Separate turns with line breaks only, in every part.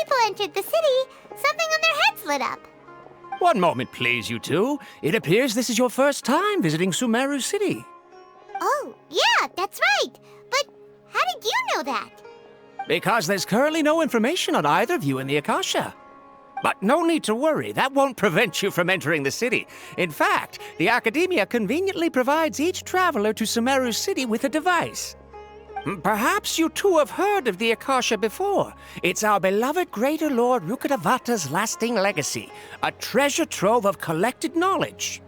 people entered the city, something on their heads lit up.
One moment, please, you two. It appears this is your first time visiting Sumeru City.
Oh, yeah, that's right. But how did you know that?
Because there's currently no information on either of you in the Akasha. But no need to worry, that won't prevent you from entering the city. In fact, the Academia conveniently provides each traveler to Sumeru City with a device. Perhaps you two have heard of the Akasha before. It's our beloved Greater Lord Rukkhadevata's lasting legacy, a treasure trove of collected knowledge.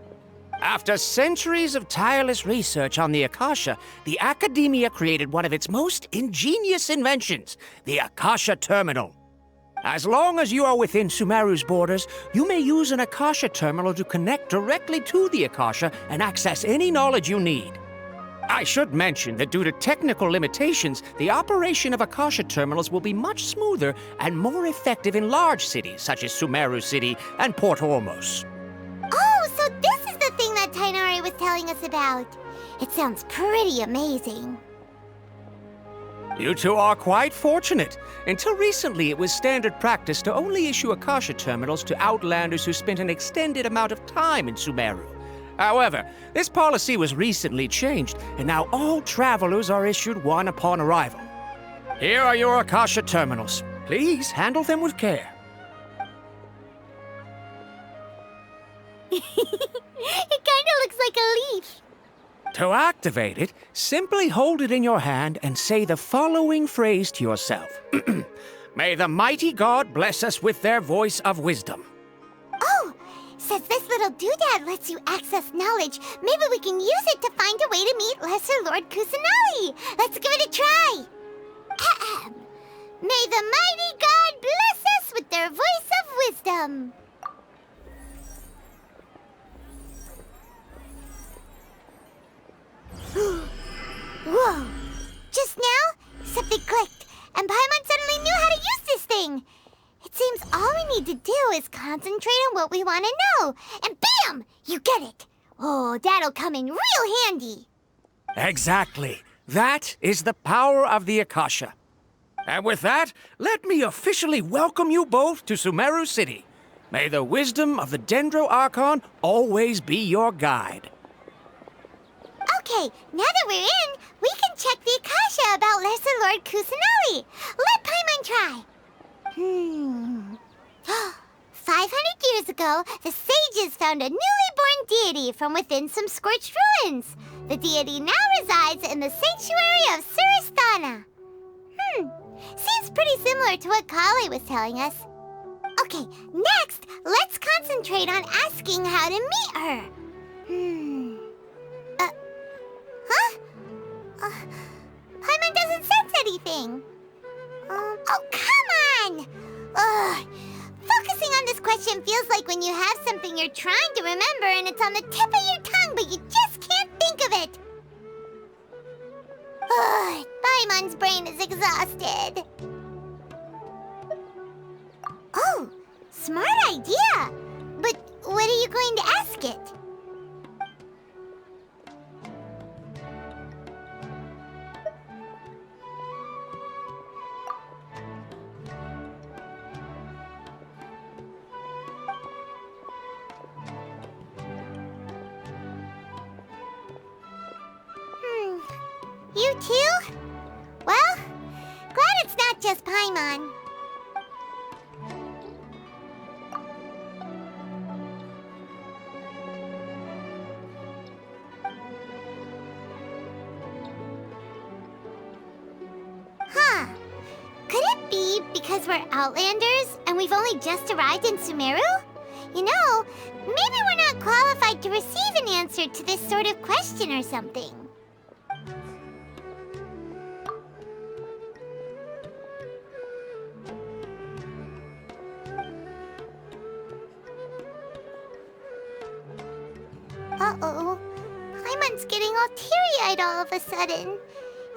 After centuries of tireless research on the Akasha, the Academia created one of its most ingenious inventions, the Akasha Terminal. As long as you are within Sumeru's borders, you may use an Akasha Terminal to connect directly to the Akasha and access any knowledge you need. I should mention that due to technical limitations, the operation of Akasha terminals will be much smoother and more effective in large cities such as Sumeru City and Port Ormos.
Oh, so this is the thing that Tainari was telling us about. It sounds pretty amazing.
You two are quite fortunate. Until recently, it was standard practice to only issue Akasha terminals to outlanders who spent an extended amount of time in Sumeru. However, this policy was recently changed, and now all travelers are issued one upon arrival. Here are your Akasha terminals. Please handle them with care.
It kinda looks like a leaf.
To activate it, simply hold it in your hand and say the following phrase to yourself. May the mighty God bless us with their voice of wisdom.
Oh! Since this little doodad lets you access knowledge, maybe we can use it to find a way to meet Lesser Lord Kusanali. Let's give it a try. Ahem. May the mighty God bless us with their voice of wisdom. Whoa! Just now, something clicked, and Paimon suddenly knew how to use this thing. It seems all we need to do is concentrate on what we want to know, and bam! You get it! Oh, that'll come in real handy.
Exactly. That is the power of the Akasha. And with that, let me officially welcome you both to Sumeru City. May the wisdom of the Dendro Archon always be your guide.
Okay, now that we're in, we can check the Akasha about Lesser Lord Kusanali. Let Paimon try. 500 years ago, the sages found a newly born deity from within some scorched ruins. The deity now resides in the sanctuary of Suristana. Seems pretty similar to what Kali was telling us. Okay, next, let's concentrate on asking how to meet her. Paimon doesn't sense anything. Oh, come on! Ugh. Focusing on this question feels like when you have something you're trying to remember and it's on the tip of your tongue, but you just can't think of it. Ugh, Paimon's brain is exhausted. Oh, smart idea. But what are you going to ask it? You too? Well, glad it's not just Paimon. Huh. Could it be because we're Outlanders and we've only just arrived in Sumeru? You know, maybe we're not qualified to receive an answer to this sort of question or something. Uh-oh. Paimon's getting all teary-eyed all of a sudden.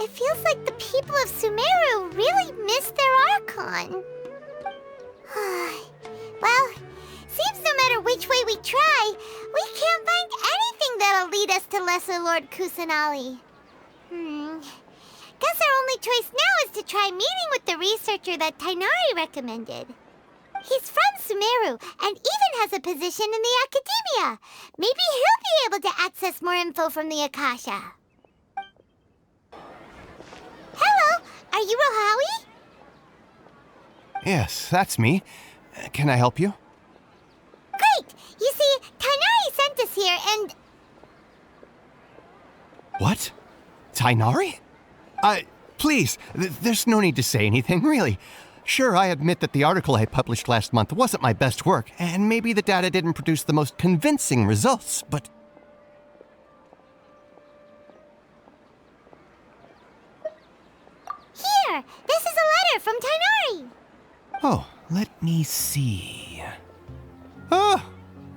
It feels like the people of Sumeru really miss their Archon. Well, seems no matter which way we try, we can't find anything that'll lead us to Lesser Lord Kusanali. Guess our only choice now is to try meeting with the researcher that Tainari recommended. He's from Sumeru and even has a position in the academia. Maybe he'll be able to access more info from the Akasha. Hello, are you Rohawi?
Yes, that's me. Can I help you?
Great! You see, Tainari sent us here and...
What? Tainari? Please, there's no need to say anything, really. Sure, I admit that the article I published last month wasn't my best work, and maybe the data didn't produce the most convincing results, but...
Here! This is a letter from Tainari!
Oh, let me see... Oh!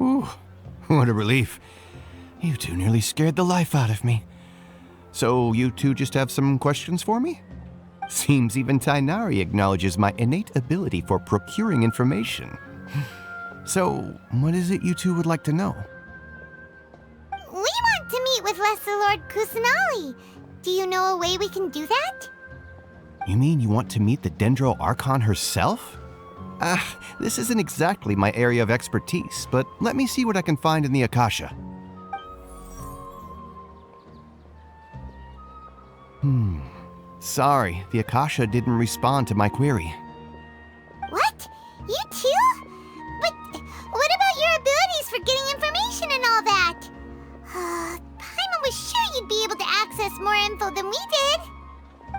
Ooh, what a relief. You two nearly scared the life out of me. So you two just have some questions for me? Seems even Tainari acknowledges my innate ability for procuring information. So, what is it you two would like to know?
We want to meet with Lesser Lord Kusanali. Do you know a way we can do that?
You mean you want to meet the Dendro Archon herself? This isn't exactly my area of expertise, but let me see what I can find in the Akasha. Sorry, the Akasha didn't respond to my query.
What? You too? But what about your abilities for getting information and all that? Paimon was sure you'd be able to access more info than we did.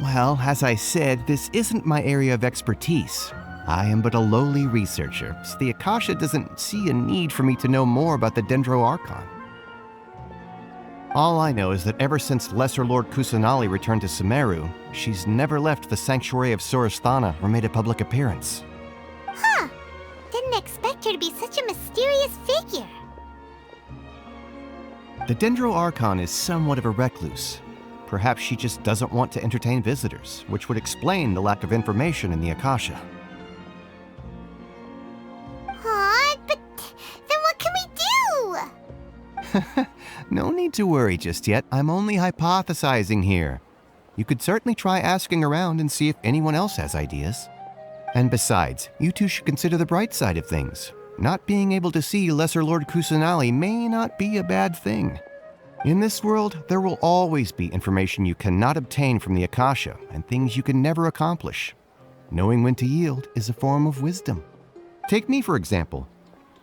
Well, as I said, this isn't my area of expertise. I am but a lowly researcher, so the Akasha doesn't see a need for me to know more about the Dendro Archon. All I know is that ever since Lesser Lord Kusanali returned to Sumeru, she's never left the Sanctuary of Surasthana or made a public appearance.
Huh. Didn't expect her to be such a mysterious figure.
The Dendro Archon is somewhat of a recluse. Perhaps she just doesn't want to entertain visitors, which would explain the lack of information in the Akasha.
But then what can we do?
No need to worry just yet. I'm only hypothesizing here. You could certainly try asking around and see if anyone else has ideas. And besides, you two should consider the bright side of things. Not being able to see Lesser Lord Kusanali may not be a bad thing. In this world, there will always be information you cannot obtain from the Akasha and things you can never accomplish. Knowing when to yield is a form of wisdom. Take me, for example.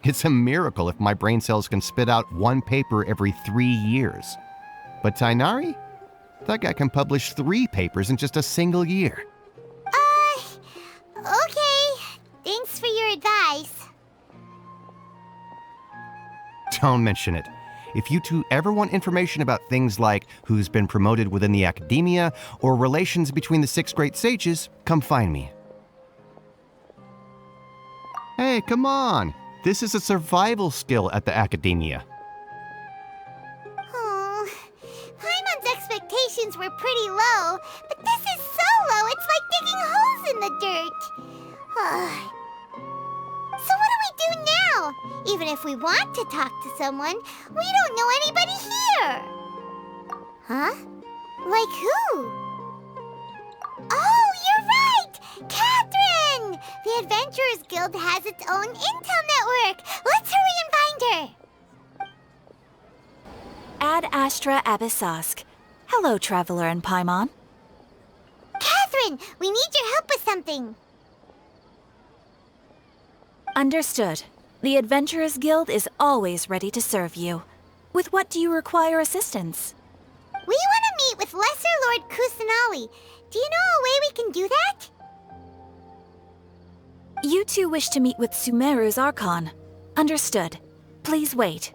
It's a miracle if my brain cells can spit out one paper every 3 years. But Tainari? That guy can publish 3 papers in just a single year.
Okay. Thanks for your advice.
Don't mention it. If you two ever want information about things like who's been promoted within the academia or relations between the 6 great sages, come find me. Hey, come on! This is a survival skill at the academia.
Oh, Paimon's expectations were pretty low, but this is so low it's like digging holes in the dirt. So what do we do now? Even if we want to talk to someone, we don't know anybody here. Huh? Like who? Oh, you're right! Catherine! The Adventurers Guild has its own intel network. Let's hurry and find her.
Ad Astra Abyssosk. Hello, Traveler and Paimon.
Catherine, we need your help with something.
Understood. The Adventurers Guild is always ready to serve you. With what do you require assistance?
We want to meet with Lesser Lord Kusanali. Do you know a way we can do that?
You two wish to meet with Sumeru's Archon. Understood. Please wait.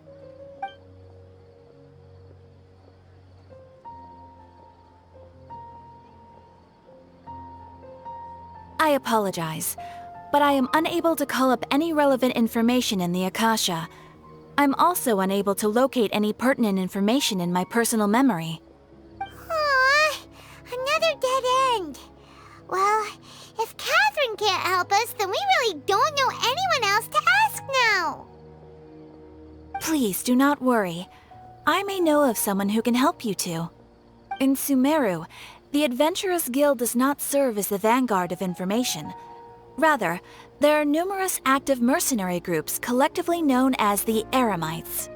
I apologize, but I am unable to call up any relevant information in the Akasha. I'm also unable to locate any pertinent information in my personal memory.
Aww, another dead end. Well, if Catherine can't help us, then we really don't know anyone else to ask now.
Please do not worry. I may know of someone who can help you two. In Sumeru, The Adventurers Guild does not serve as the vanguard of information. Rather, there are numerous active mercenary groups collectively known as the Eremites.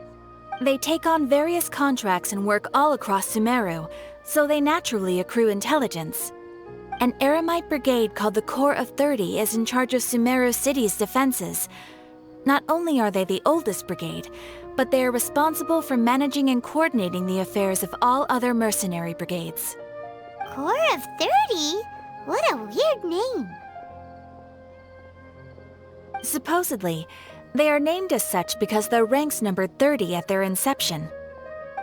They take on various contracts and work all across Sumeru, so they naturally accrue intelligence. An Eremite brigade called the Corps of 30 is in charge of Sumeru City's defenses. Not only are they the oldest brigade, but they are responsible for managing and coordinating the affairs of all other mercenary brigades.
Corps of 30? What a weird name.
Supposedly, they are named as such because their ranks numbered 30 at their inception.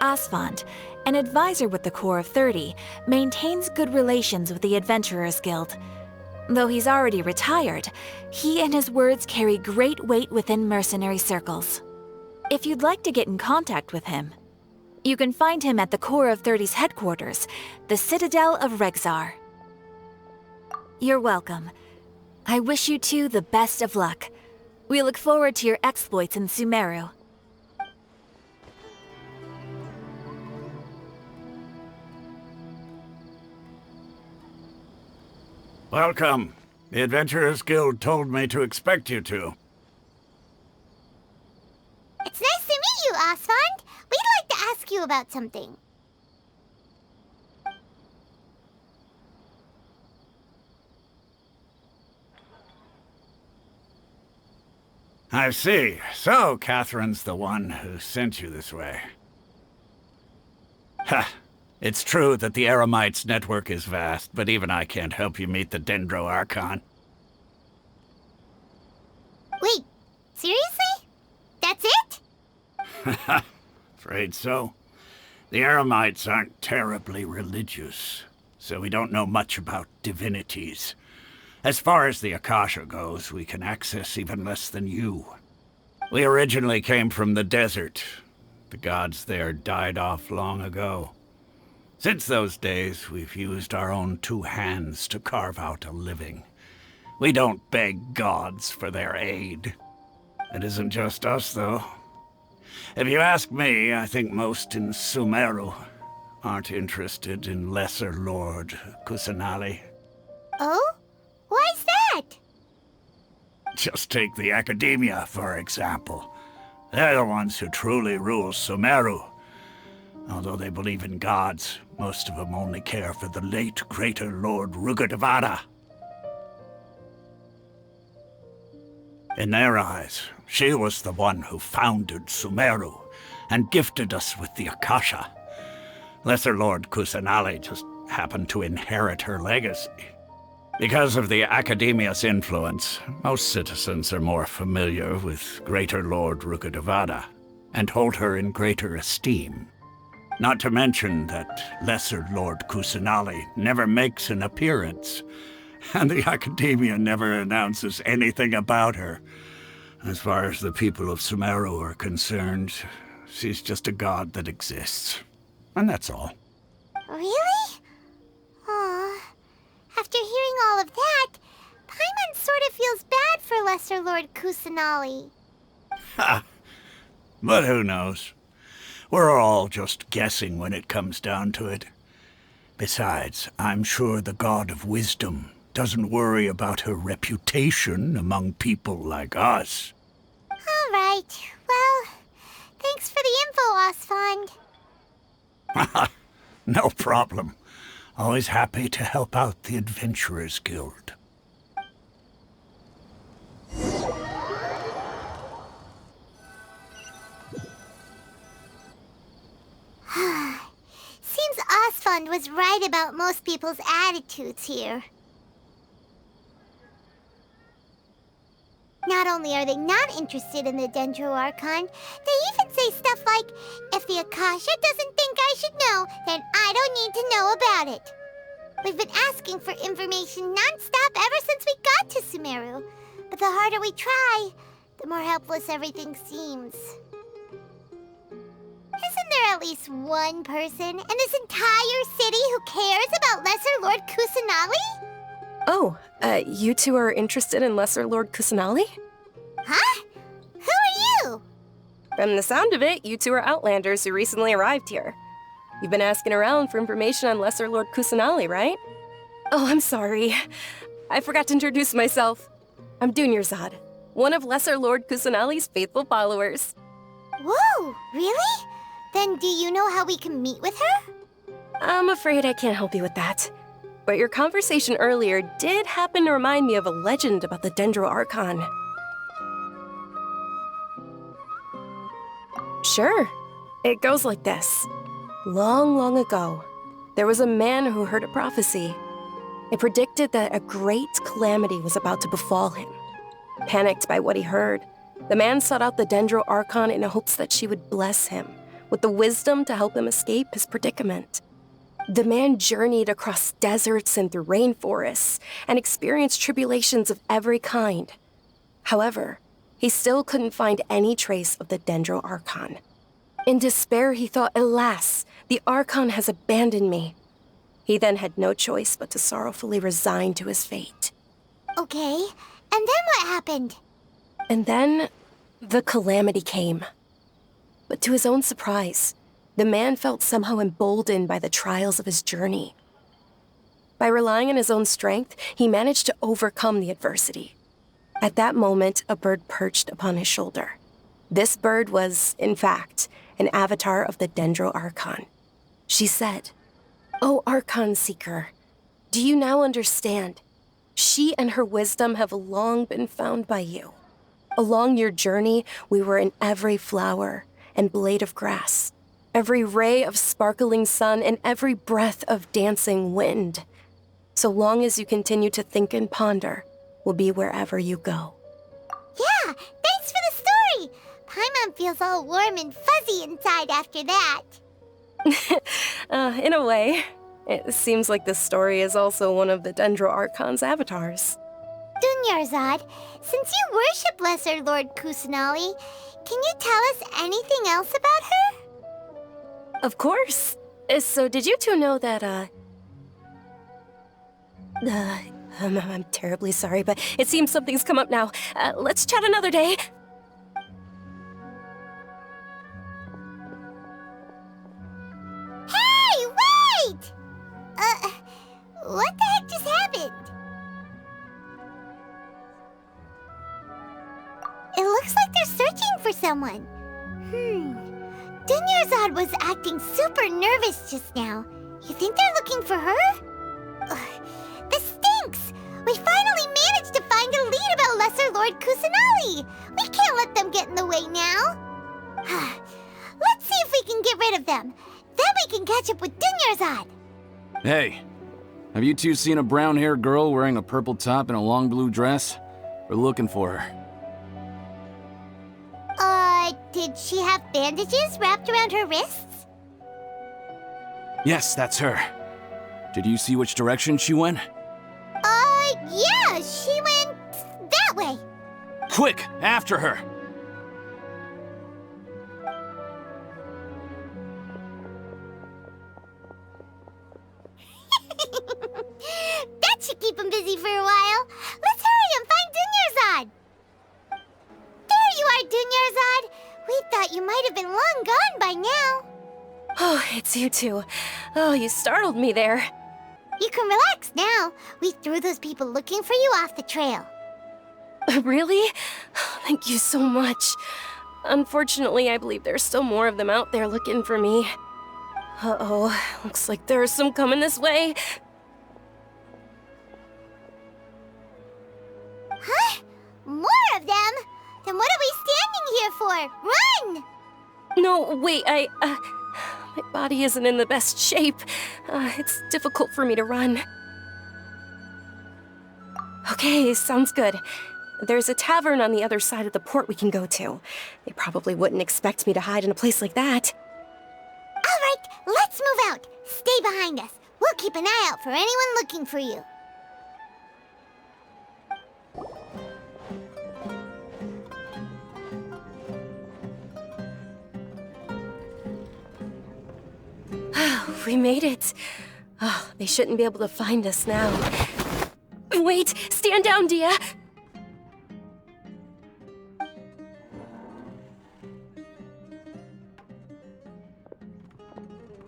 Asfand, an advisor with the Corps of 30, maintains good relations with the Adventurers Guild. Though he's already retired, he and his words carry great weight within mercenary circles. If you'd like to get in contact with him, you can find him at the Corps of 30's headquarters, the Citadel of Rexar. You're welcome. I wish you two the best of luck. We look forward to your exploits in Sumeru.
Welcome. The Adventurers Guild told me to expect you two.
It's nice to meet you, Asfand. We'd like to ask you about something.
I see. So, Catherine's the one who sent you this way. Ha! It's true that the Eremites' network is vast, but even I can't help you meet the Dendro Archon.
Wait, seriously? That's it?
Afraid so. The Eremites aren't terribly religious, so we don't know much about divinities. As far as the Akasha goes, we can access even less than you. We originally came from the desert. The gods there died off long ago. Since those days, we've used our own two hands to carve out a living. We don't beg gods for their aid. It isn't just us, though. If you ask me, I think most in Sumeru aren't interested in Lesser Lord Kusanali.
Oh? Why's that?
Just take the Academia, for example. They're the ones who truly rule Sumeru. Although they believe in gods, most of them only care for the late Greater Lord Rugadavada. In their eyes, she was the one who founded Sumeru and gifted us with the Akasha. Lesser Lord Kusanali just happened to inherit her legacy. Because of the Academia's influence, most citizens are more familiar with Greater Lord Rugadavada and hold her in greater esteem. Not to mention that Lesser Lord Kusanali never makes an appearance, and the Academia never announces anything about her. As far as the people of Sumeru are concerned, she's just a god that exists. And that's all.
Really? Aw. After hearing all of that, Paimon sort of feels bad for Lesser Lord Kusanali.
Ha! But who knows? We're all just guessing when it comes down to it. Besides, I'm sure the God of Wisdom doesn't worry about her reputation among people like us.
All right. Well, thanks for the info, Asfand.
No problem. Always happy to help out the Adventurers Guild.
Seems Asfand was right about most people's attitudes here. Not only are they not interested in the Dendro Archon, they even say stuff like, if the Akasha doesn't think I should know, then I don't need to know about it. We've been asking for information non-stop ever since we got to Sumeru, but the harder we try, the more helpless everything seems. Isn't there at least one person in this entire city who cares about Lesser Lord Kusanali?
Oh, you two are interested in Lesser Lord Kusanali?
Huh? Who are you?
From the sound of it, you two are Outlanders who recently arrived here. You've been asking around for information on Lesser Lord Kusanali, right? Oh, I'm sorry. I forgot to introduce myself. I'm Dunyarzad, one of Lesser Lord Kusanali's faithful followers.
Whoa, really? Then do you know how we can meet with her?
I'm afraid I can't help you with that. But your conversation earlier did happen to remind me of a legend about the Dendro Archon. Sure. It goes like this. Long, long ago, there was a man who heard a prophecy. It predicted that a great calamity was about to befall him. Panicked by what he heard, the man sought out the Dendro Archon in hopes that she would bless him with the wisdom to help him escape his predicament. The man journeyed across deserts and through rainforests and experienced tribulations of every kind. However, he still couldn't find any trace of the Dendro Archon. In despair, he thought, alas, the Archon has abandoned me. He then had no choice but to sorrowfully resign to his fate.
Okay, and then what happened?
And then, the calamity came. But to his own surprise, the man felt somehow emboldened by the trials of his journey. By relying on his own strength, he managed to overcome the adversity. At that moment, a bird perched upon his shoulder. This bird was, in fact, an avatar of the Dendro Archon. She said, "O Archon Seeker, do you now understand? She and her wisdom have long been found by you. Along your journey, we were in every flower and blade of grass, every ray of sparkling sun, and every breath of dancing wind. So long as you continue to think and ponder, we'll be wherever you go."
Yeah, thanks for the story! Paimon feels all warm and fuzzy inside after that.
In a way, it seems like this story is also one of the Dendro Archon's avatars.
Dunyarzad, since you worship Lesser Lord Kusanali, can you tell us anything else about her?
Of course. So did you two know that, I'm terribly sorry, but it seems something's come up now. Let's chat another day.
Hey, wait! What the heck just happened? It looks like they're searching for someone. Dunyarzad was acting super nervous just now. You think they're looking for her? This stinks! We finally managed to find a lead about Lesser Lord Kusanali! We can't let them get in the way now! Let's see if we can get rid of them. Then we can catch up with Dunyarzad!
Hey, have you two seen a brown-haired girl wearing a purple top and a long blue dress? We're looking for her.
Did she have bandages wrapped around her wrists?
Yes, that's her. Did you see which direction she went?
Yeah, she went that way.
Quick, after her!
That should keep him busy for a while. Let's hurry and find Dunyarzad. There you are, Dunyarzad. We thought you might have been long gone by now.
Oh, it's you two. Oh, you startled me there.
You can relax now. We threw those people looking for you off the trail.
Really? Thank you so much. Unfortunately, I believe there's still more of them out there looking for me. Uh-oh, looks like there are some coming this way.
Huh? More of them? Then what are we standing here for? Run!
No, wait, my body isn't in the best shape. It's difficult for me to run. Okay, sounds good. There's a tavern on the other side of the port we can go to. They probably wouldn't expect me to hide in a place like that.
All right, let's move out. Stay behind us. We'll keep an eye out for anyone looking for you.
We made it. Oh, they shouldn't be able to find us now. Wait, stand down, Dia.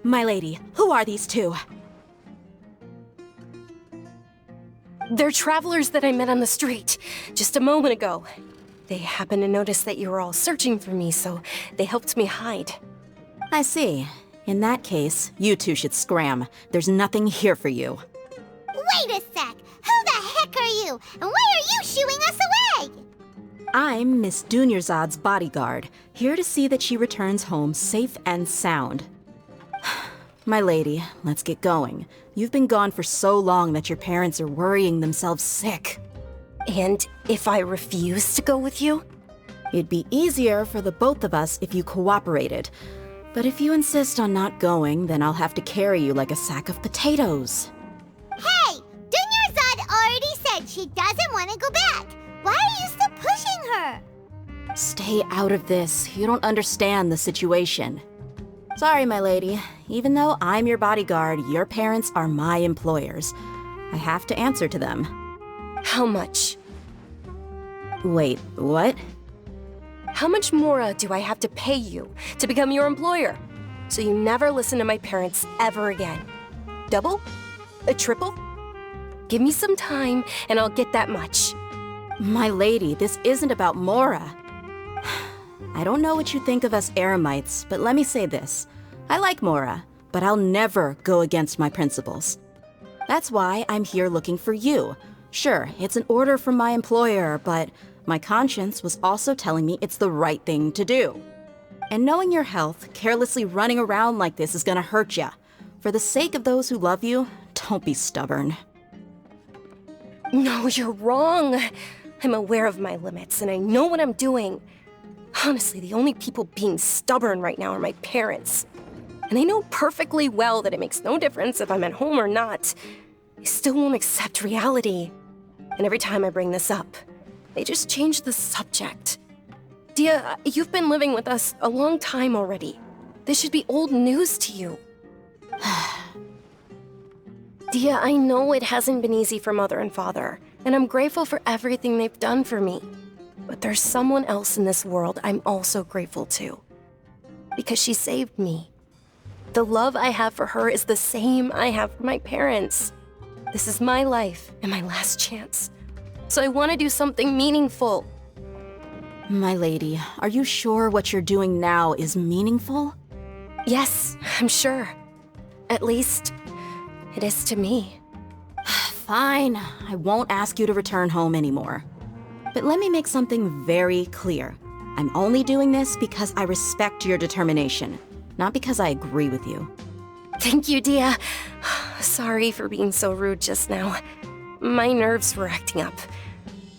My lady, who are these two?
They're travelers that I met on the street just a moment ago. They happened to notice that you were all searching for me, so they helped me hide.
I see. In that case, you two should scram. There's nothing here for you.
Wait a sec! Who the heck are you? And why are you shooing us away?
I'm Miss Dunyarzad's bodyguard, here to see that she returns home safe and sound. My lady, let's get going. You've been gone for so long that your parents are worrying themselves sick.
And if I refuse to go with you?
It'd be easier for the both of us if you cooperated. But if you insist on not going, then I'll have to carry you like a sack of potatoes.
Hey! Dunyarzad already said she doesn't want to go back. Why are you still pushing her?
Stay out of this. You don't understand the situation. Sorry, my lady. Even though I'm your bodyguard, your parents are my employers. I have to answer to them.
How much?
Wait, what?
How much more do I have to pay you to become your employer? So you never listen to my parents ever again. Double? A triple? Give me some time and I'll get that much.
My lady, this isn't about Mora. I don't know what you think of us Eremites, but let me say this. I like Mora, but I'll never go against my principles. That's why I'm here looking for you. Sure, it's an order from my employer, but my conscience was also telling me it's the right thing to do. And knowing your health, carelessly running around like this is gonna hurt ya. For the sake of those who love you, don't be stubborn.
No, you're wrong. I'm aware of my limits and I know what I'm doing. Honestly, the only people being stubborn right now are my parents. And I know perfectly well that it makes no difference if I'm at home or not. They still won't accept reality. And every time I bring this up, they just change the subject. Dia, you've been living with us a long time already. This should be old news to you. Dia, I know it hasn't been easy for Mother and Father, and I'm grateful for everything they've done for me. But there's someone else in this world I'm also grateful to. Because she saved me. The love I have for her is the same I have for my parents. This is my life and my last chance. So I want to do something meaningful.
My lady, are you sure what you're doing now is meaningful?
Yes, I'm sure. At least, it is to me.
Fine, I won't ask you to return home anymore. But let me make something very clear. I'm only doing this because I respect your determination, not because I agree with you.
Thank you, Dia. Sorry for being so rude just now. My nerves were acting up.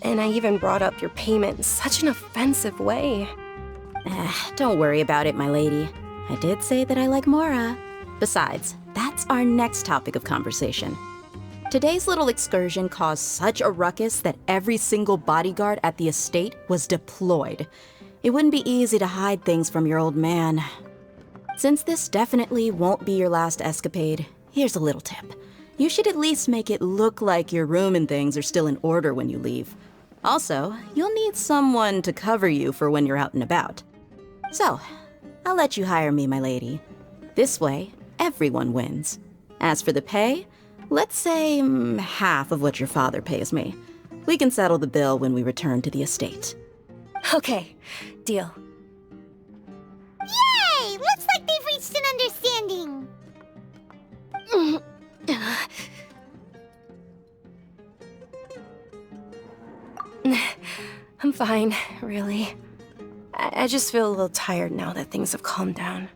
And I even brought up your payment in such an offensive way.
Don't worry about it, my lady. I did say that I like Mora. Besides, that's our next topic of conversation. Today's little excursion caused such a ruckus that every single bodyguard at the estate was deployed. It wouldn't be easy to hide things from your old man. Since this definitely won't be your last escapade, here's a little tip. You should at least make it look like your room and things are still in order when you leave. Also, you'll need someone to cover you for when you're out and about. So, I'll let you hire me, my lady. This way, everyone wins. As for the pay, let's say half of what your father pays me. We can settle the bill when we return to the estate.
Okay, deal.
Yay! Looks like they've reached an understanding.
I'm fine, really. I just feel a little tired now that things have calmed down.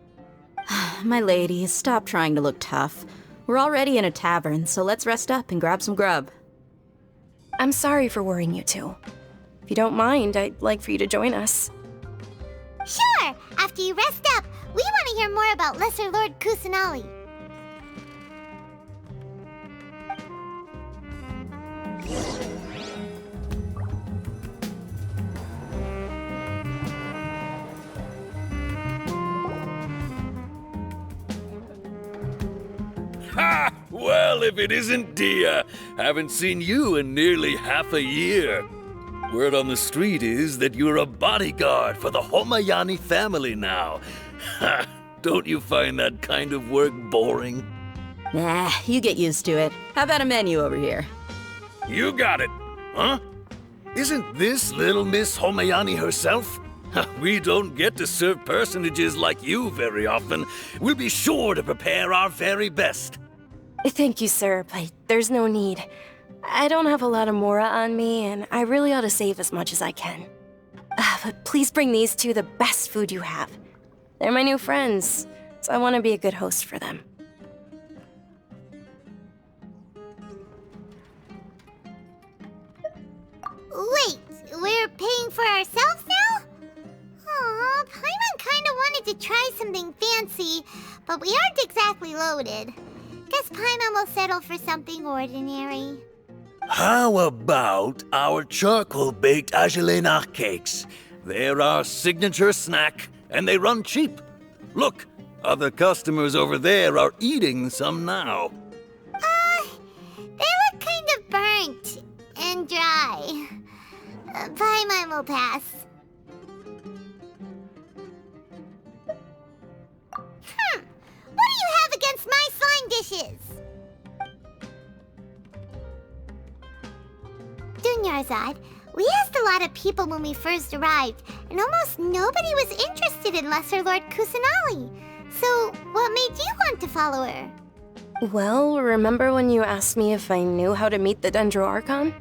My lady, stop trying to look tough. We're already in a tavern, so let's rest up and grab some grub.
I'm sorry for worrying you two. If you don't mind, I'd like for you to join us.
Sure! After you rest up, we want to hear more about Lesser Lord Kusanali.
Ha! Well, if it isn't Dia, haven't seen you in nearly half a year. Word on the street is that you're a bodyguard for the Homayani family now. Ha! Don't you find that kind of work boring?
Nah, you get used to it. How about a menu over here?
You got it, huh? Isn't this little Miss Homayani herself? We don't get to serve personages like you very often. We'll be sure to prepare our very best.
Thank you, sir, but there's no need. I don't have a lot of mora on me, and I really ought to save as much as I can. But please bring these two the best food you have. They're my new friends, so I want to be a good host for them.
Wait, we're paying for ourselves now? Aw, Paimon kinda wanted to try something fancy, but we aren't exactly loaded. Guess Paimon will settle for something ordinary.
How about our charcoal-baked agelenach cakes? They're our signature snack, and they run cheap. Look, other customers over there are eating some now.
They look kind of burnt and dry. Paimon will pass. What do you have against my slime dishes? Dunyarzad, we asked a lot of people when we first arrived, and almost nobody was interested in Lesser Lord Kusanali. So, what made you want to follow her?
Well, remember when you asked me if I knew how to meet the Dendro Archon?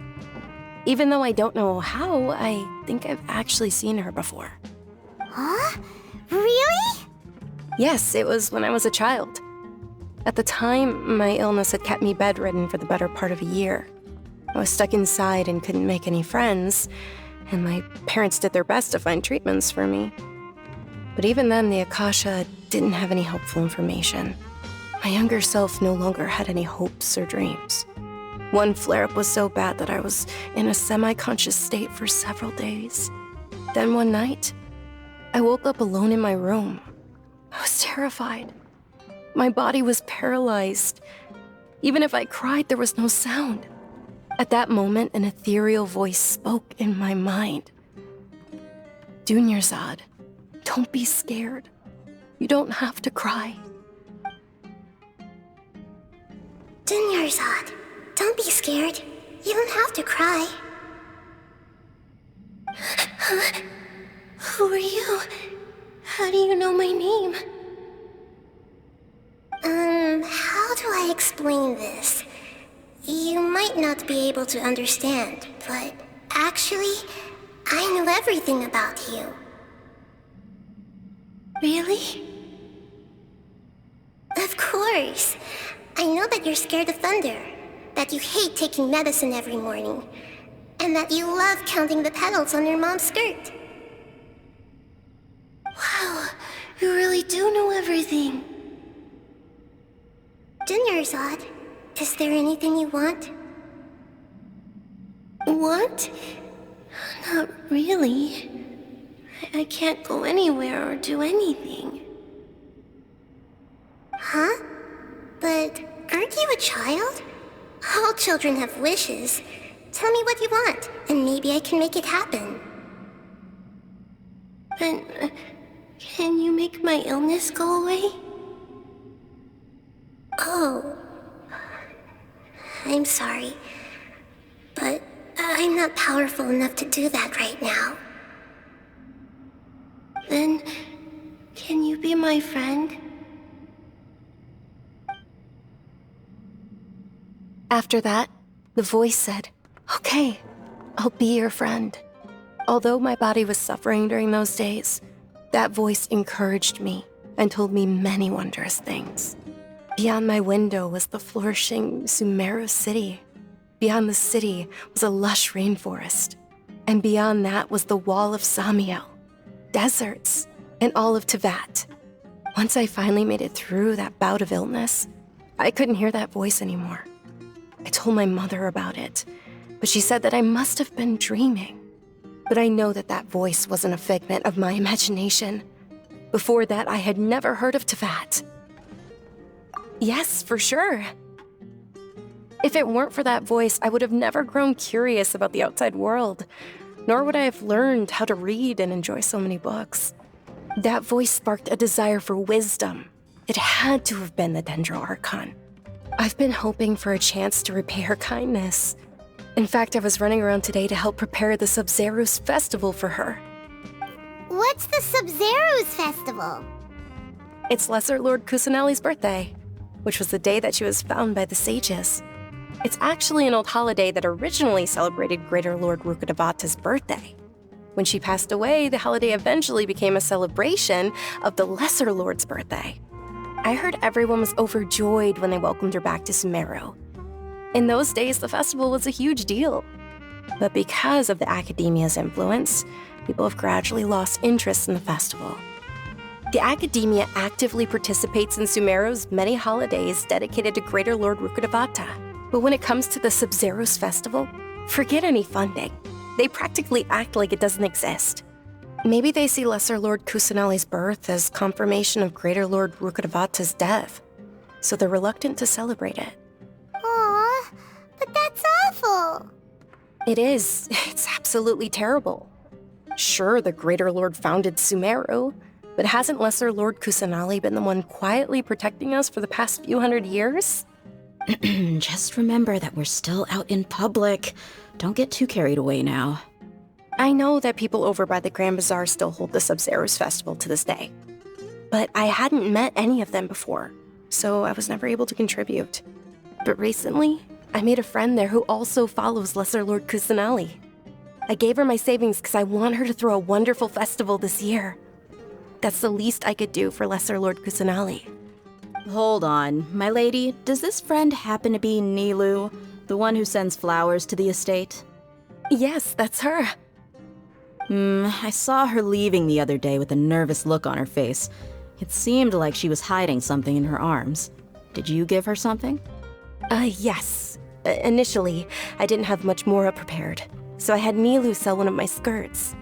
Even though I don't know how, I think I've actually seen her before.
Huh? Really?
Yes, it was when I was a child. At the time, my illness had kept me bedridden for the better part of a year. I was stuck inside and couldn't make any friends, and my parents did their best to find treatments for me. But even then, the Akasha didn't have any helpful information. My younger self no longer had any hopes or dreams. One flare-up was so bad that I was in a semi-conscious state for several days. Then one night, I woke up alone in my room. I was terrified. My body was paralyzed. Even if I cried, there was no sound. At that moment, an ethereal voice spoke in my mind. Dunyarzad, don't be scared. You don't have to cry.
Dunyarzad, don't be scared. You don't have to cry. Who are you? How do you know my name? How do I explain this? You might not be able to understand, but actually, I know everything about you. Really? Of course. I know that you're scared of thunder, that you hate taking medicine every morning, and that you love counting the petals on your mom's skirt. Wow, you really do know everything. Dunyarzad, is there anything you want? Want? Not really. I can't go anywhere or do anything. Huh? But aren't you a child? All children have wishes. Tell me what you want, and maybe I can make it happen. But can you make my illness go away? Oh. I'm sorry, but I'm not powerful enough to do that right now. Then, can you be my friend?
After that, the voice said, "Okay, I'll be your friend." Although my body was suffering during those days, that voice encouraged me and told me many wondrous things. Beyond my window was the flourishing Sumeru city. Beyond the city was a lush rainforest. And beyond that was the wall of Samiel, deserts, and all of Teyvat. Once I finally made it through that bout of illness, I couldn't hear that voice anymore. I told my mother about it, but she said that I must have been dreaming. But I know that that voice wasn't a figment of my imagination. Before that, I had never heard of Teyvat. Yes, for sure. If it weren't for that voice, I would have never grown curious about the outside world, nor would I have learned how to read and enjoy so many books. That voice sparked a desire for wisdom. It had to have been the Dendro Archon. I've been hoping for a chance to repay her kindness. In fact, I was running around today to help prepare the Sub-Zerus festival for her.
What's the Sub-Zerus festival?
It's Lesser Lord Kusanali's birthday, which was the day that she was found by the sages. It's actually an old holiday that originally celebrated Greater Lord Rukkhadevata's birthday. When she passed away, the holiday eventually became a celebration of the Lesser Lord's birthday. I heard everyone was overjoyed when they welcomed her back to Sumeru. In those days, the festival was a huge deal. But because of the Academia's influence, people have gradually lost interest in the festival. The Academia actively participates in Sumeru's many holidays dedicated to Greater Lord Rukkhadevata. But when it comes to the Sub-Zerus festival, forget any funding. They practically act like it doesn't exist. Maybe they see Lesser Lord Kusanali's birth as confirmation of Greater Lord Rukkhadevata's death, so they're reluctant to celebrate it.
Aw, but that's awful.
It is. It's absolutely terrible. Sure, the Greater Lord founded Sumeru, but hasn't Lesser Lord Kusanali been the one quietly protecting us for the past few hundred years?
Just remember that we're still out in public. Don't get too carried away now.
I know that people over by the Grand Bazaar still hold the Sub-Zerus festival to this day. But I hadn't met any of them before, so I was never able to contribute. But recently, I made a friend there who also follows Lesser Lord Kusanali. I gave her my savings because I want her to throw a wonderful festival this year. That's the least I could do for Lesser Lord Kusanali.
Hold on, my lady. Does this friend happen to be Nilu, the one who sends flowers to the estate?
Yes, that's her.
I saw her leaving the other day with a nervous look on her face. It seemed like she was hiding something in her arms. Did you give her something?
Yes. Initially, I didn't have much Mora prepared, so I had Nilu sell one of my skirts.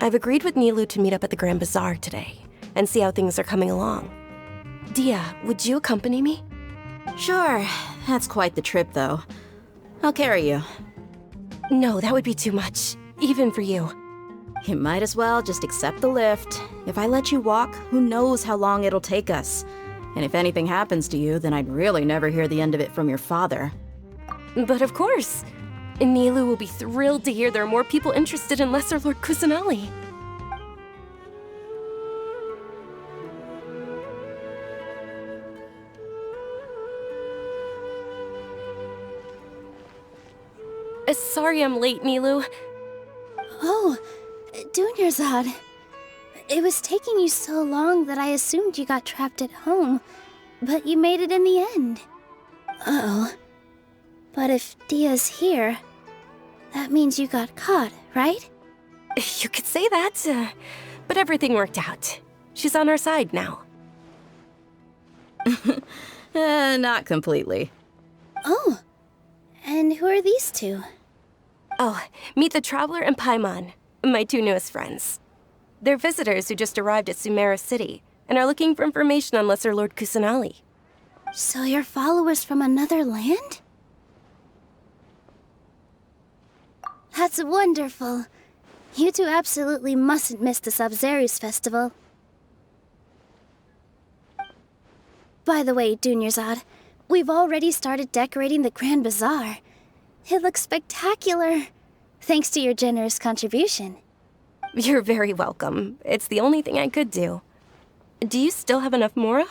I've agreed with Nilu to meet up at the Grand Bazaar today and see how things are coming along. Dia, would you accompany me?
Sure. That's quite the trip, though. I'll carry you.
No, that would be too much, even for you.
You might as well just accept the lift. If I let you walk, who knows how long it'll take us. And if anything happens to you, then I'd really never hear the end of it from your father.
But of course. Nilu will be thrilled to hear there are more people interested in Lesser Lord Kusanali. Sorry I'm late, Nilu.
Oh, Dunyarzad. It was taking you so long that I assumed you got trapped at home, but you made it in the end. Uh-oh. But if Dia's here, that means you got caught, right?
You could say that, but everything worked out. She's on our side now.
Not completely.
Oh, and who are these two?
Oh, meet the Traveler and Paimon, my two newest friends. They're visitors who just arrived at Sumeru City and are looking for information on Lesser Lord Kusanali.
So you're followers from another land? That's wonderful. You two absolutely mustn't miss the Sub-Zerus festival. By the way, Dunyarzad, we've already started decorating the Grand Bazaar. It looks spectacular, thanks to your generous contribution.
You're very welcome. It's the only thing I could do. Do you still have enough Mora?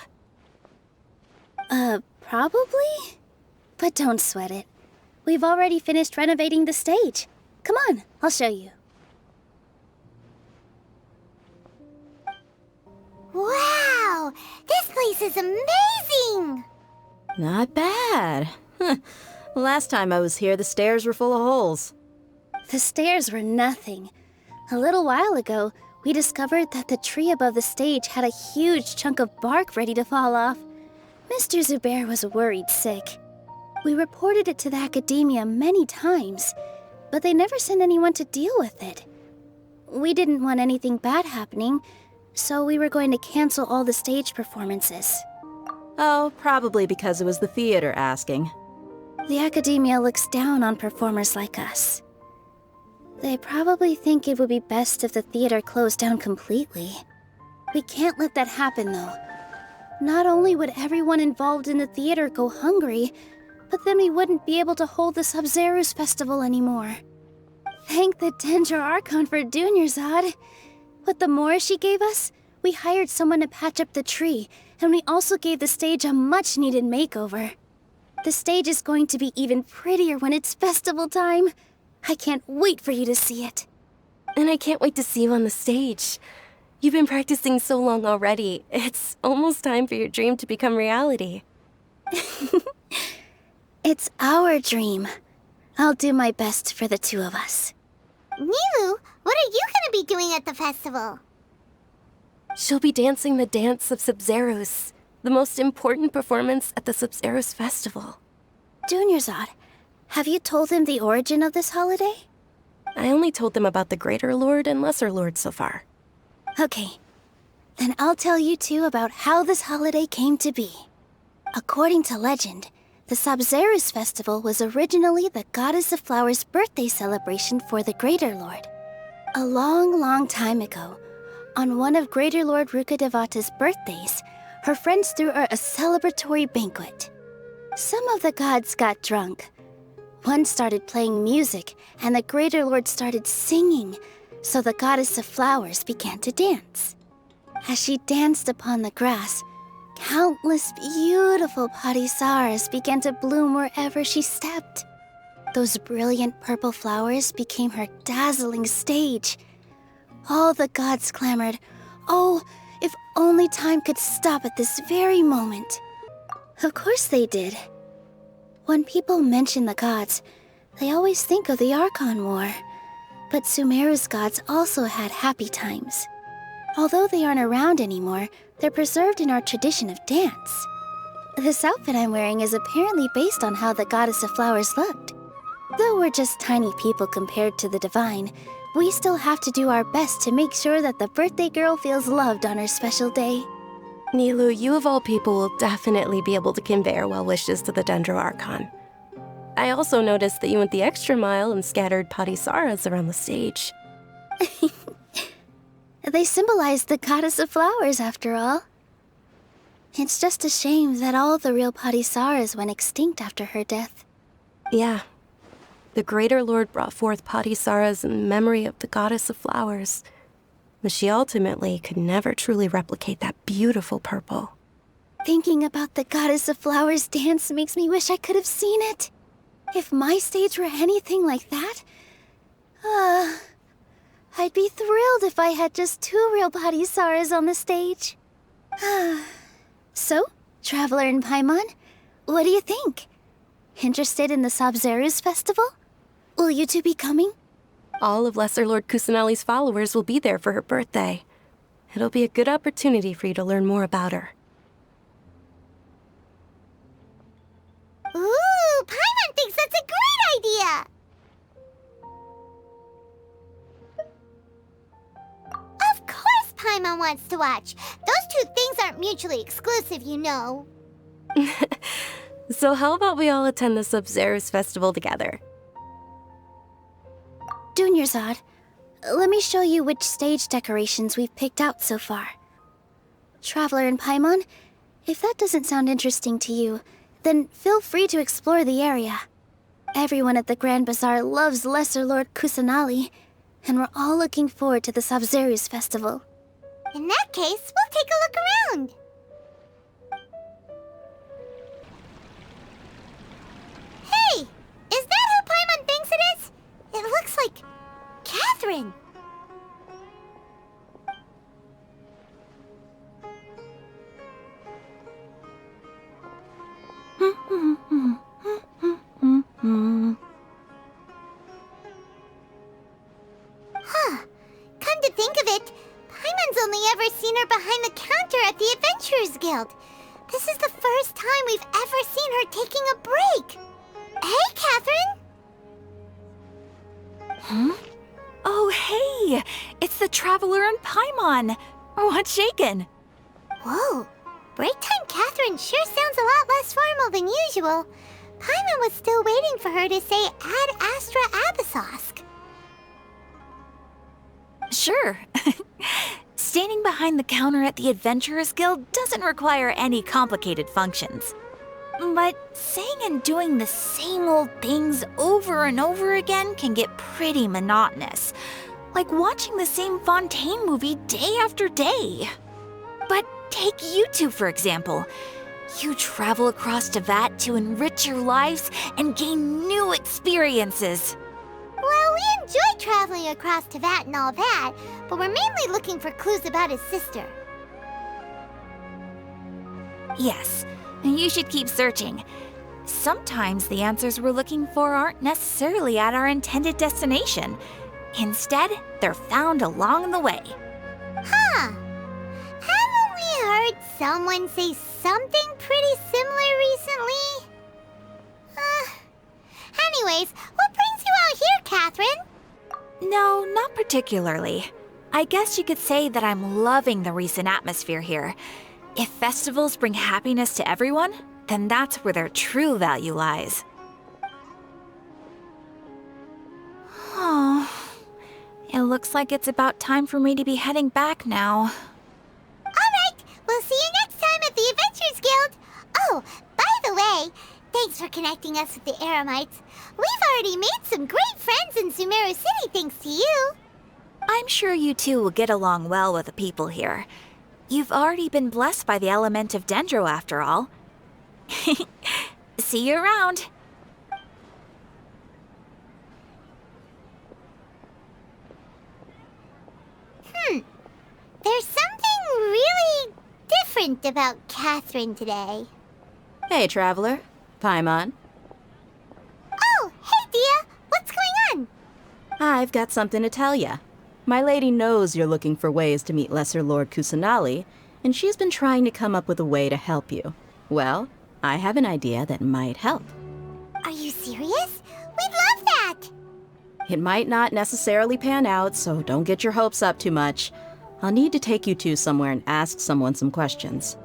Probably? But don't sweat it. We've already finished renovating the stage. Come on, I'll show you.
Wow! This place is amazing!
Not bad. Last time I was here, the stairs were full of holes.
The stairs were nothing. A little while ago, we discovered that the tree above the stage had a huge chunk of bark ready to fall off. Mr. Zubair was worried sick. We reported it to the Academia many times, but they never sent anyone to deal with it. We didn't want anything bad happening, so we were going to cancel all the stage performances.
Oh, probably because it was the theater asking.
The Academia looks down on performers like us. They probably think it would be best if the theater closed down completely. We can't let that happen, though. Not only would everyone involved in the theater go hungry, but then we wouldn't be able to hold the Sub-Zero's festival anymore. Thank the Dendro Archon for Dunyarzad. With the more she gave us, we hired someone to patch up the tree, and we also gave the stage a much-needed makeover. The stage is going to be even prettier when it's festival time. I can't wait for you to see it.
And I can't wait to see you on the stage. You've been practicing so long already. It's almost time for your dream to become reality.
It's our dream. I'll do my best for the two of us.
Nilu, what are you gonna be doing at the festival?
She'll be dancing the dance of Sub-Zeros, the most important performance at the Sub-Zeros festival.
Dunyarzad, have you told him the origin of this holiday?
I only told them about the Greater Lord and Lesser Lord so far.
Okay, then I'll tell you two about how this holiday came to be. According to legend, the Sub-Zeros festival was originally the Goddess of Flowers' birthday celebration for the Greater Lord. A long, long time ago, on one of Greater Lord Rukkhadevata's birthdays, her friends threw her a celebratory banquet. Some of the gods got drunk. One started playing music, and the Greater Lord started singing, so the Goddess of Flowers began to dance. As she danced upon the grass, countless beautiful parisaras began to bloom wherever she stepped. Those brilliant purple flowers became her dazzling stage. All the gods clamored, "Oh, if only time could stop at this very moment." Of course they did. When people mention the gods, they always think of the Archon War. But Sumeru's gods also had happy times. Although they aren't around anymore, they're preserved in our tradition of dance. This outfit I'm wearing is apparently based on how the Goddess of Flowers looked. Though we're just tiny people compared to the divine, we still have to do our best to make sure that the birthday girl feels loved on her special day.
Nilu, you of all people will definitely be able to convey our well wishes to the Dendro Archon. I also noticed that you went the extra mile and scattered parisaras around the stage.
They symbolize the Goddess of Flowers, after all. It's just a shame that all the real parisaras went extinct after her death.
Yeah. The Greater Lord brought forth parisaras in memory of the Goddess of Flowers, but she ultimately could never truly replicate that beautiful purple.
Thinking about the Goddess of Flowers dance makes me wish I could have seen it. If my stage were anything like that, I'd be thrilled if I had just two real parisaras on the stage. So, Traveler and Paimon, what do you think? Interested in the Sub-Zeros festival? Will you two be coming?
All of Lesser Lord Kusanali's followers will be there for her birthday. It'll be a good opportunity for you to learn more about her.
Ooh, Paimon thinks that's a great idea! Of course Paimon wants to watch. Those two things aren't mutually exclusive, you know.
So how about we all attend the Sub-Zeros festival together?
Dunyarzad, let me show you which stage decorations we've picked out so far. Traveler and Paimon, if that doesn't sound interesting to you, then feel free to explore the area. Everyone at the Grand Bazaar loves Lesser Lord Kusanali, and we're all looking forward to the Sub-Zeros festival.
In that case, we'll take a look around. Hey! Is that who Paimon thinks it is? It looks like Catherine. Come to think of it, Paimon's only ever seen her behind the counter at the Adventurers Guild. This is the first time we've ever seen her taking a break. Hey, Catherine!
Huh? Oh, hey! It's the Traveler and Paimon! What's shaken?
Whoa, break time Catherine sure sounds a lot less formal than usual. Paimon was still waiting for her to say Ad Astra Abyssosque.
Sure. Standing behind the counter at the Adventurers Guild doesn't require any complicated functions. But saying and doing the same old things over and over again can get pretty monotonous. Like watching the same Fontaine movie day after day. But take you two, for example. You travel across Teyvat to enrich your lives and gain new experiences.
Well, we enjoy traveling across Teyvat and all that, but we're mainly looking for clues about his sister.
Yes, you should keep searching. Sometimes the answers we're looking for aren't necessarily at our intended destination. Instead, they're found along the way.
Huh. Haven't we heard someone say something pretty similar recently? Anyways, what brings you out here, Catherine?
No, not particularly. I guess you could say that I'm loving the recent atmosphere here. If festivals bring happiness to everyone, then that's where their true value lies. Oh, it looks like it's about time for me to be heading back now.
Alright, we'll see you next time at the Adventurers Guild. Oh, by the way, thanks for connecting us with the Eremites. We've already made some great friends in Sumeru City thanks to you.
I'm sure you two will get along well with the people here. You've already been blessed by the element of Dendro after all. See you around.
There's something really different about Catherine today.
Hey, traveler. Paimon.
Oh, hey, Dia. What's going on?
I've got something to tell ya. My lady knows you're looking for ways to meet Lesser Lord Kusanali, and she's been trying to come up with a way to help you. Well, I have an idea that might help.
Are you serious? We'd love that!
It might not necessarily pan out, so don't get your hopes up too much. I'll need to take you two somewhere and ask someone some questions.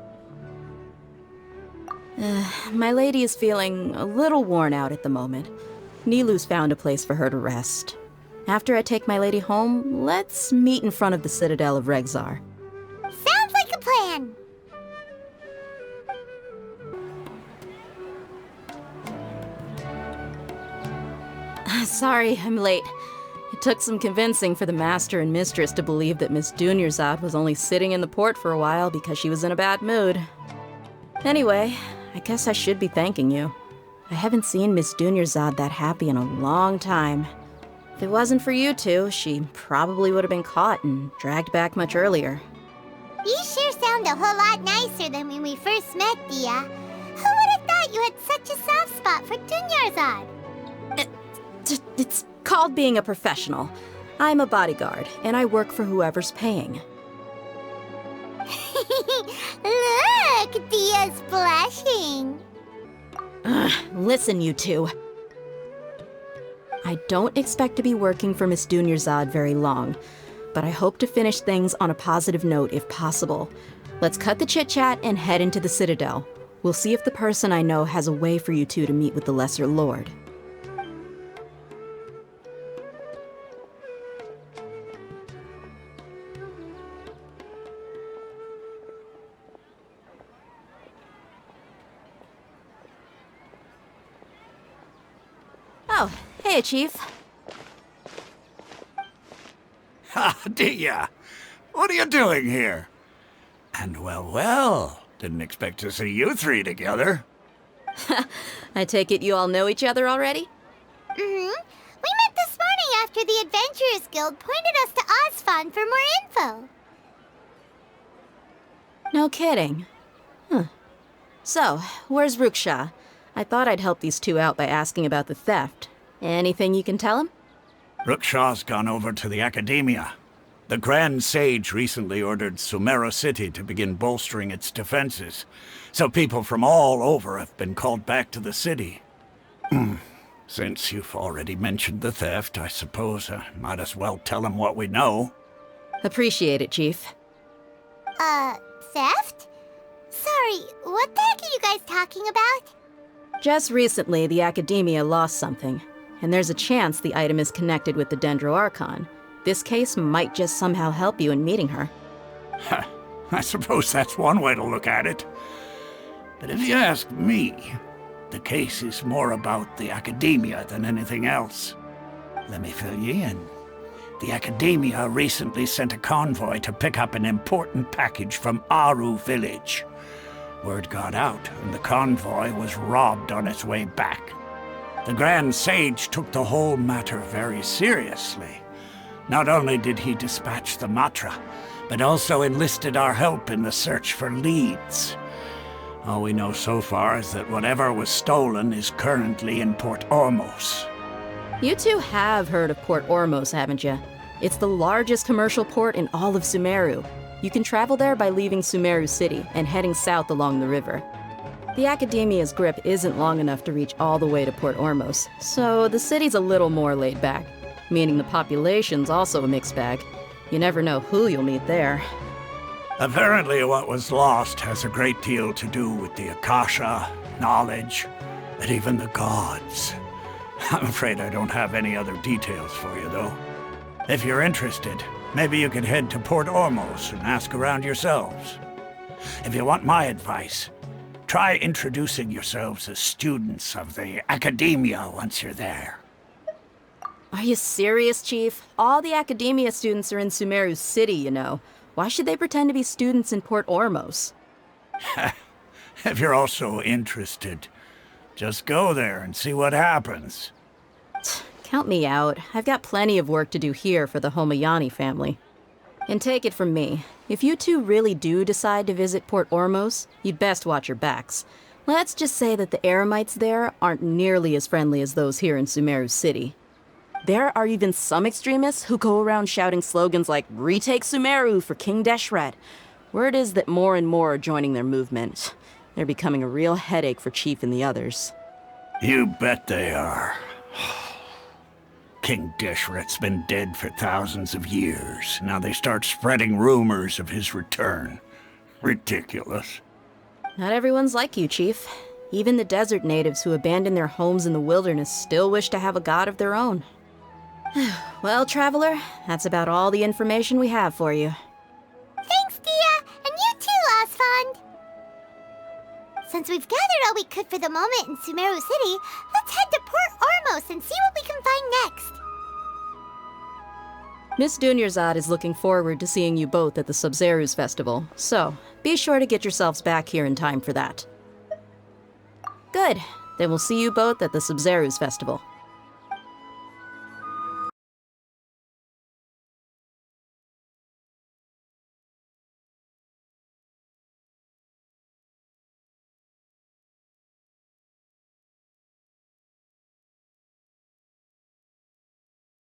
My lady is feeling a little worn out at the moment. Nilu's found a place for her to rest. After I take my lady home, let's meet in front of the Citadel of Regzar.
Sounds like a plan!
Sorry, I'm late. It took some convincing for the master and mistress to believe that Miss Dunyarzad was only sitting in the port for a while because she was in a bad mood. Anyway, I guess I should be thanking you. I haven't seen Miss Dunyarzad that happy in a long time. If it wasn't for you two, she probably would have been caught and dragged back much earlier.
You sure sound a whole lot nicer than when we first met, Dia. Who would have thought you had such a soft spot for Dunyarzad?
It's called being a professional. I'm a bodyguard, and I work for whoever's paying.
Look, Dia's blushing.
Listen, you two. I don't expect to be working for Miss Dunyarzad very long, but I hope to finish things on a positive note if possible. Let's cut the chit-chat and head into the Citadel. We'll see if the person I know has a way for you two to meet with the Lesser Lord. Oh, hey, Chief.
Ha, Dia! What are you doing here? And well, didn't expect to see you three together.
I take it you all know each other already?
We met this morning after the Adventurers Guild pointed us to Osfond for more info.
No kidding. So, where's Ruksha? I thought I'd help these two out by asking about the theft. Anything you can tell him?
Ruksha's gone over to the Academia. The Grand Sage recently ordered Sumeru City to begin bolstering its defenses, so people from all over have been called back to the city. Since you've already mentioned the theft, I suppose I might as well tell him what we know.
Appreciate it, Chief.
Theft? Sorry, what the heck are you guys talking about?
Just recently, the Academia lost something, and there's a chance the item is connected with the Dendro Archon. This case might just somehow help you in meeting her.
I suppose that's one way to look at it. But if you ask me, the case is more about the academia than anything else. Let me fill you in. The academia recently sent a convoy to pick up an important package from Aru village. Word got out, and the convoy was robbed on its way back. The Grand Sage took the whole matter very seriously. Not only did he dispatch the Matra, but also enlisted our help in the search for leads. All we know so far is that whatever was stolen is currently in Port Ormos.
You two have heard of Port Ormos, haven't you? It's the largest commercial port in all of Sumeru. You can travel there by leaving Sumeru City and heading south along the river. The Academia's grip isn't long enough to reach all the way to Port Ormos, so the city's a little more laid back, meaning the population's also a mixed bag. You never know who you'll meet there.
Apparently what was lost has a great deal to do with the Akasha, knowledge, and even the gods. I'm afraid I don't have any other details for you, though. If you're interested, maybe you could head to Port Ormos and ask around yourselves. If you want my advice, try introducing yourselves as students of the Academia once you're there.
Are you serious, Chief? All the Academia students are in Sumeru City, you know. Why should they pretend to be students in Port Ormos?
If you're also interested, just go there and see what happens.
Count me out. I've got plenty of work to do here for the Homayani family. And take it from me, if you two really do decide to visit Port Ormos, you'd best watch your backs. Let's just say that the Eremites there aren't nearly as friendly as those here in Sumeru City. There are even some extremists who go around shouting slogans like, "Retake Sumeru for King Deshret." Word is that more and more are joining their movement. They're becoming a real headache for Chief and the others.
You bet they are. King Deshret's been dead for thousands of years. Now they start spreading rumors of his return. Ridiculous.
Not everyone's like you, Chief. Even the desert natives who abandoned their homes in the wilderness still wish to have a god of their own. Well, Traveler, that's about all the information we have for you.
Thanks, Dia, and you too, Asfand. Since we've gathered all we could for the moment in Sumeru City, let's head to Port Ormos and see what we can find next.
Miss Dunyarzad is looking forward to seeing you both at the Sub-Zerus Festival, so be sure to get yourselves back here in time for that. Good. Then we'll see you both at the Sub-Zerus Festival.